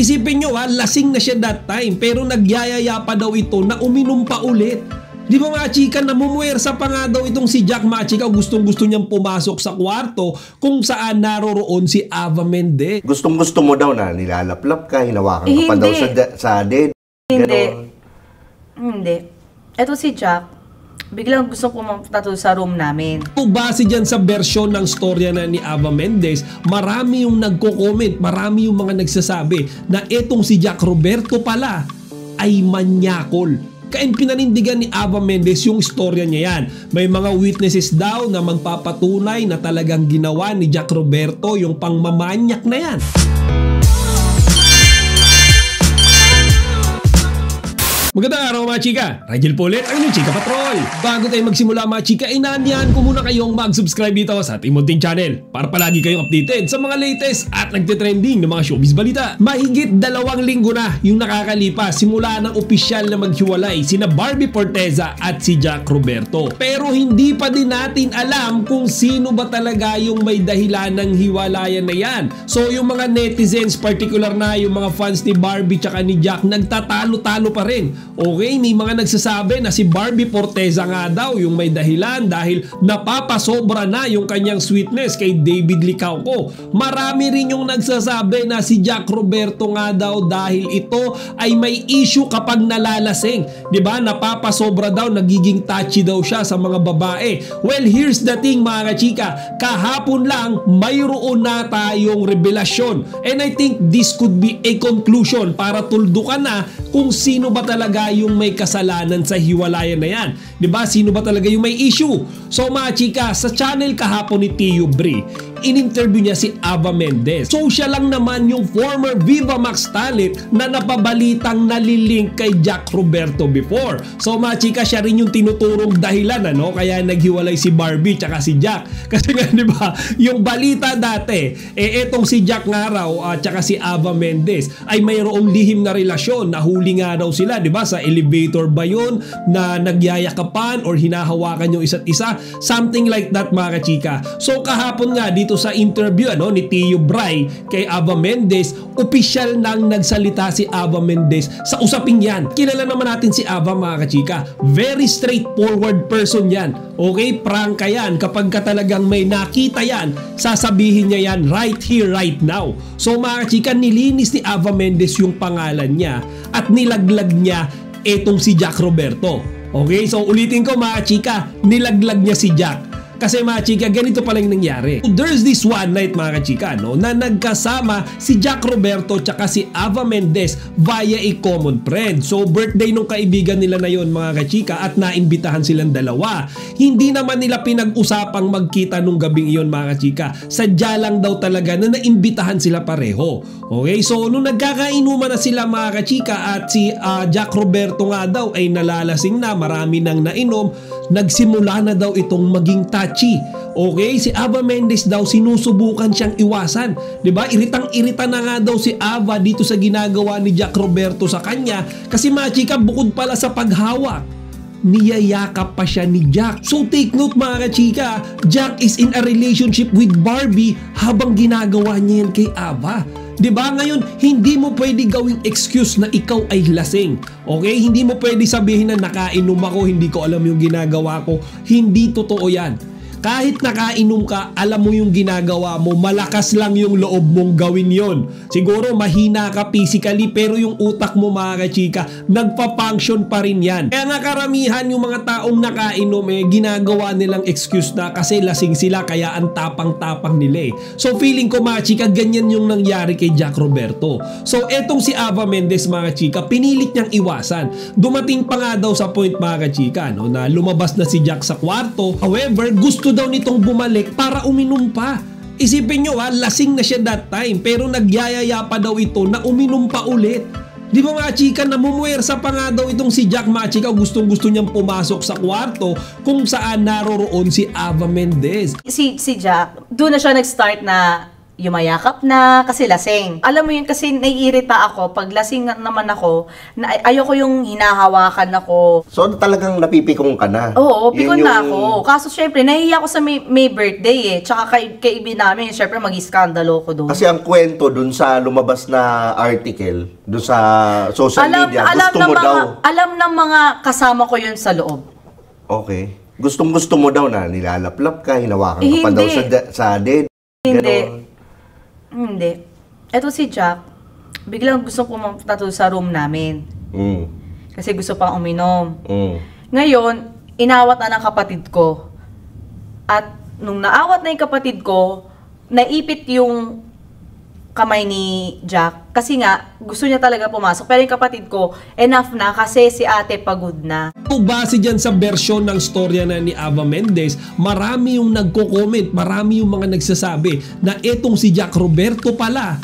Isipin nyo lasing na siya that time pero nagyayaya pa daw ito na uminom pa ulit. Di ba mga chika, namumuwersa pa nga daw itong si Jack mga chika, gustong-gusto niyang pumasok sa kwarto kung saan naroroon si Ava Mendez. Gustong-gusto mo daw na nilalaplap ka, hinawakan ka pa daw sa dead. Hindi. Ito si Jack, biglang gusto pumunta sa room namin. Base dyan sa versyon ng storya na ni Ava Mendez, marami yung nagko-comment, marami yung mga nagsasabi na etong si Jack Roberto pala ay manyakol. Kaya pinanindigan ni Ava Mendez yung istorya niya yan. May mga witnesses daw na magpapatunay na talagang ginawa ni Jack Roberto yung pangmamanyak na yan. Magandang araw mga chika, Rigel po ulit ang inyong Chika Patrol. Bago tayo magsimula mga chika, inanyahan ko muna kayong mag-subscribe dito sa ating munting channel para palagi kayong updated sa mga latest at nagtitrending ng mga showbiz balita. Mahigit 2 linggo na yung nakakalipas simula ng opisyal na maghiwalay sina Barbie Forteza at si Jack Roberto. Pero hindi pa din natin alam kung sino ba talaga yung may dahilan ng hiwalayan na yan. So yung mga netizens, particular na yung mga fans ni Barbie tsaka ni Jack, nagtatalo-talo pa rin. Okay, may mga nagsasabi na si Barbie Forteza nga daw yung may dahilan dahil napapasobra na yung kanyang sweetness kay David Licauco. Marami rin yung nagsasabi na si Jack Roberto nga daw dahil ito ay may issue kapag nalalasing. Diba? Napapasobra daw, nagiging touchy daw siya sa mga babae. Well, here's the thing mga chika, kahapon lang mayroon na tayong revelasyon. And I think this could be a conclusion para tuldukan na kung sino ba talaga yung may kasalanan sa hiwalayan na yan. Diba? Sino ba talaga yung may issue? So mga chika, sa channel kahapon ni Tio Bri, in-interview niya si Ava Mendez. So siya lang naman yung former Viva Max talent na napabalitang nalilink kay Jack Roberto before. So mga chika, siya rin yung tinuturong dahilan kaya naghiwalay si Barbie tsaka si Jack. Kasi nga diba, yung balita dati, etong si Jack nga raw tsaka si Ava Mendez ay mayroong lihim na relasyon. Nahuli nga raw sila, diba? Sa elevator ba yun na nagyayakapan or hinahawakan yung isa't isa? Something like that mga chika. So kahapon nga dito sa interview ni Tio Bri kay Ava Mendez, opisyal nang nagsalita si Ava Mendez sa usaping yan. Kilala naman natin si Ava mga chika. Very straightforward person yan. Okay, prangka yan. Kapag ka talagang may nakita yan, sasabihin niya yan right here, right now. So mga chika, nilinis ni Ava Mendez yung pangalan niya at nilaglag niya etong si Jack Roberto. Okay, so ulitin ko mga chika, nilaglag niya si Jack. Kasi mga chika, ganito pala yung nangyari. There's this one night mga chika na nagkasama si Jack Roberto tsaka si Ava Mendez via a common friend. So birthday nung kaibigan nila na yon mga chika at naimbitahan silang dalawa. Hindi naman nila pinag-usapang magkita nung gabing iyon mga chika. Sadya lang daw talaga na naimbitahan sila pareho. Okay, so nung nagkakainuman na sila mga chika at si Jack Roberto nga daw ay nalalasing na, marami nang nainom, nagsimula na daw itong maging touchy. Okay, si Ava Mendez daw sinusubukan siyang iwasan. 'Di ba? Iritang-irita na nga daw si Ava dito sa ginagawa ni Jack Roberto sa kanya kasi mga chika, bukod pala sa paghawak, niyayakap pa siya ni Jack. So take note mga chika, Jack is in a relationship with Barbie habang ginagawa niya yan kay Ava. Diba? Ngayon, hindi mo pwede gawing excuse na ikaw ay lasing. Okay? Hindi mo pwede sabihin na nakainom ako, hindi ko alam yung ginagawa ko. Hindi totoo yan. Kahit nakainom ka, alam mo yung ginagawa mo, malakas lang yung loob mong gawin yon. Siguro mahina ka physically pero yung utak mo mga chika, nagpa-function pa rin yan. Kaya nga karamihan yung mga taong nakainom ginagawa nilang excuse na kasi lasing sila kaya ang tapang-tapang nila So feeling ko mga chika, ganyan yung nangyari kay Jack Roberto. So etong si Ava Mendez mga chika, pinilit niyang iwasan. Dumating pa nga daw sa point mga chika na lumabas na si Jack sa kwarto. However, gusto daw nitong bumalik para uminom pa. Isipin nyo lasing na siya that time pero nagyayaya pa daw ito na uminom pa ulit. Di ba mga chika, namumuwersa pa nga daw itong si Jack mga chika, gustong-gusto niyang pumasok sa kwarto kung saan naroroon si Ava Mendez. Si Jack, doon na siya nag-start na yumayakap na kasi lasing. Alam mo yun, kasi naiirita ako pag lasing naman ako, na ayoko yung hinahawakan ako. So talagang napipikong ka na? Oo, pikon Yun na ako. Kaso syempre, nahihiya ako sa may birthday eh. Tsaka kay Ibi namin, syempre mag-iskandalo ko doon. Kasi ang kwento dun sa lumabas na article, dun sa social media, gusto mo daw. Alam ng mga kasama ko yun sa loob. Okay. Gustong-gusto mo daw na nilalaplap ka, hinawakan ka pa daw sa dead. Hindi. Hindi. Eto si Jack, biglang gusto pumunta to sa room namin. Kasi gusto pang uminom. Ngayon, inawat na ng kapatid ko. At nung naawat na yung kapatid ko, naipit yung kamay ni Jack. Kasi nga, gusto niya talaga pumasok. Pero yung kapatid ko, enough na kasi si ate pagod na. Base dyan sa version ng storya na ni Ava Mendez, marami yung nagko-comment, marami yung mga nagsasabi na etong si Jack Roberto pala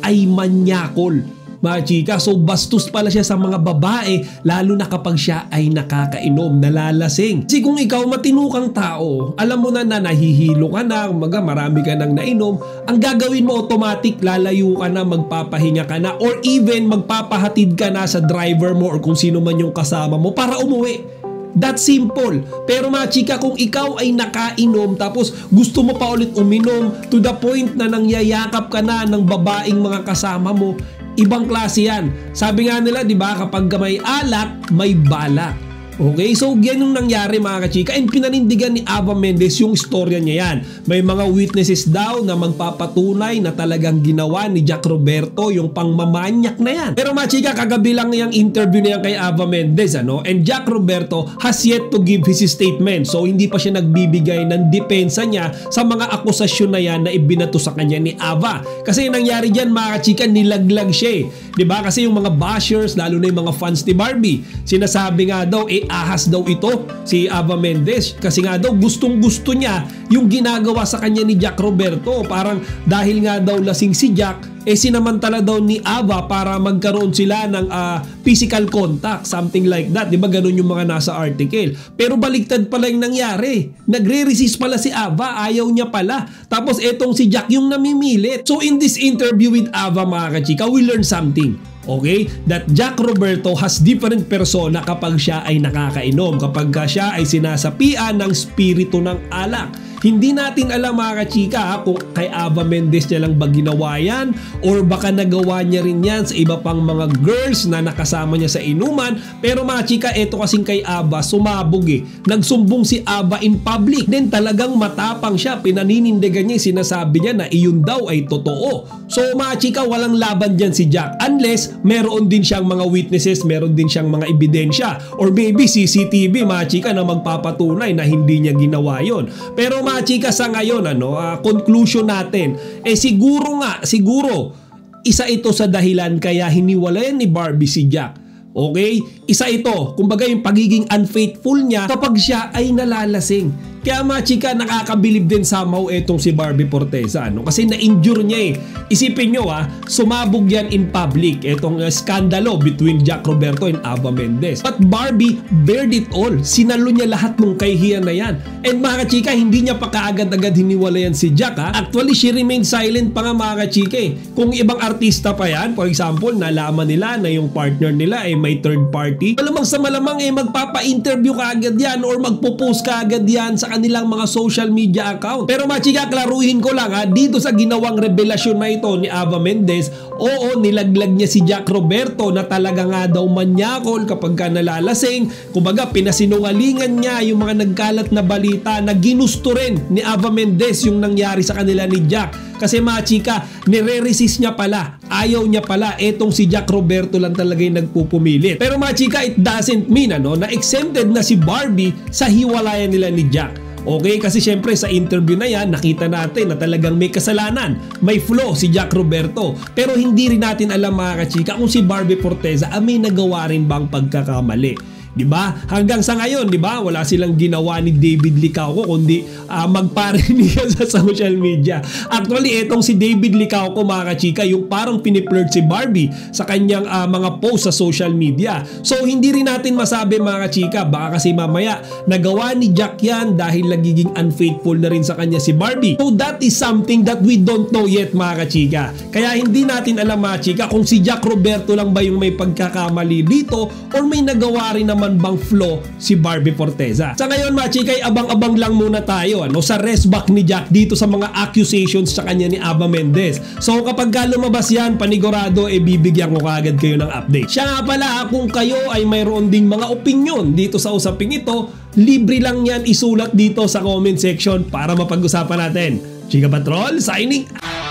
ay manyakol. Mga chika, so bastos pala siya sa mga babae, lalo na kapag siya ay nakakainom, nalalasing. Kasi kung ikaw matinukang tao, alam mo na nahihilo ka na, marami ka nang nainom, ang gagawin mo automatic, lalayo ka na, magpapahinga ka na, or even magpapahatid ka na sa driver mo or kung sino man yung kasama mo para umuwi. That simple. Pero mga chika, kung ikaw ay nakainom tapos gusto mo pa ulit uminom to the point na nangyayakap ka na ng babaeng mga kasama mo, ibang klase yan. Sabi nga nila, di ba, kapag may alak, may balak. Okay? So, yan yung nangyari mga kachika. And pinanindigan ni Ava Mendez yung istorya niya yan. May mga witnesses daw na magpapatunay na talagang ginawa ni Jack Roberto yung pangmamanyak na yan. Pero mga chika, kagabi lang yung interview niya kay Ava Mendez, ano? And Jack Roberto has yet to give his statement. So, hindi pa siya nagbibigay ng depensa niya sa mga akusasyon na yan na ibinato sa kanya ni Ava. Kasi yung nangyari dyan mga kachika, nilaglag siya eh. Diba? Kasi yung mga bashers, lalo na yung mga fans ni Barbie, sinasabi nga daw, ahas daw ito si Ava Mendez kasi nga daw gustong-gusto niya yung ginagawa sa kanya ni Jack Roberto. Parang dahil nga daw lasing si Jack, sinamantala daw ni Ava para magkaroon sila ng physical contact, something like that. Di ba ganun yung mga nasa article? Pero baliktad pala yung nangyari. Nagre-resist pala si Ava, ayaw niya pala. Tapos etong si Jack yung namimilit. So in this interview with Ava mga kachika, we learn something. Okay? That Jack Roberto has different persona kapag siya ay nakakainom, kapag siya ay sinasapian ng spirito ng alak. Hindi natin alam mga kachika kung kay Ava Mendez niya lang ba ginawa yan or baka nagawa niya rin yan sa iba pang mga girls na nakasama niya sa inuman. Pero mga chika, eto kasing kay Ava, sumabog eh. Nagsumbong si Ava in public. Then talagang matapang siya. Pinaninindigan niya, sinasabi niya na iyon daw ay totoo. So mga chika, walang laban dyan si Jack unless meron din siyang mga witnesses, meron din siyang mga ebidensya or maybe CCTV mga chika na magpapatunay na hindi niya ginawa yon. Pero mga chika, sa ngayon conclusion natin siguro isa ito sa dahilan kaya hiniwalayan ni Barbie si Jack. Okay? Isa ito, kumbaga yung pagiging unfaithful niya kapag siya ay nalalasing. Kaya mga chika, nakakabilib din somehow etong si Barbie Forteza, no? Kasi na-injure niya eh. Isipin nyo sumabog yan in public, etong skandalo between Jack Roberto and Ava Mendez. But Barbie bared it all. Sinalo niya lahat ng kahihiyan na yan. And mga chika, hindi niya pa kaagad-agad hiniwalayan si Jack Actually, she remained silent pa nga mga chika eh. Kung ibang artista pa yan, for example, nalaman nila na yung partner nila ay may third party, malamang sa malamang magpapa-interview ka agad yan or magpo-post ka agad yan sa kanilang mga social media account. Pero mga chika, klaruhin ko lang dito sa ginawang revelasyon na ito ni Ava Mendez, oo, nilaglag niya si Jack Roberto na talaga nga daw manyakol kapag ka nalalasing. Kumbaga, pinasinungalingan niya yung mga nagkalat na balita na ginusto rin ni Ava Mendez yung nangyari sa kanila ni Jack. Kasi mga chika, nire-resist niya pala. Ayaw niya pala. Etong si Jack Roberto lang talaga yung nagpupumilit. Pero mga chika, it doesn't mean na exempted na si Barbie sa hiwalayan nila ni Jack. Okay? Kasi syempre sa interview na yan, nakita natin na talagang may kasalanan. May flaw si Jack Roberto. Pero hindi rin natin alam mga kachika kung si Barbie Forteza may nagawa rin bang pagkakamali. di ba? Hanggang sa ngayon, di ba? Wala silang ginawa ni David Licauco kundi magparinigan sa social media. Actually, etong si David Licauco mga kachika, yung parang piniflirt si Barbie sa kanyang mga post sa social media. So hindi rin natin masabi mga kachika, baka kasi mamaya nagawa ni Jack yan dahil nagiging unfaithful na rin sa kanya si Barbie. So that is something that we don't know yet mga kachika. Kaya hindi natin alam mga chika kung si Jack Roberto lang ba yung may pagkakamali dito or may nagawa rin naman bang flaw si Barbie Forteza. Sa ngayon mga chika, abang-abang lang muna tayo sa rest back ni Jack dito sa mga accusations sa kanya ni Aba Mendez. So kapag lumabas yan, panigurado bibigyan ko kaagad kayo ng update. Siya nga pala, kung kayo ay mayroon ding mga opinion dito sa usaping ito, libre lang yan isulat dito sa comment section para mapag-usapan natin. Chika Patrol signing out!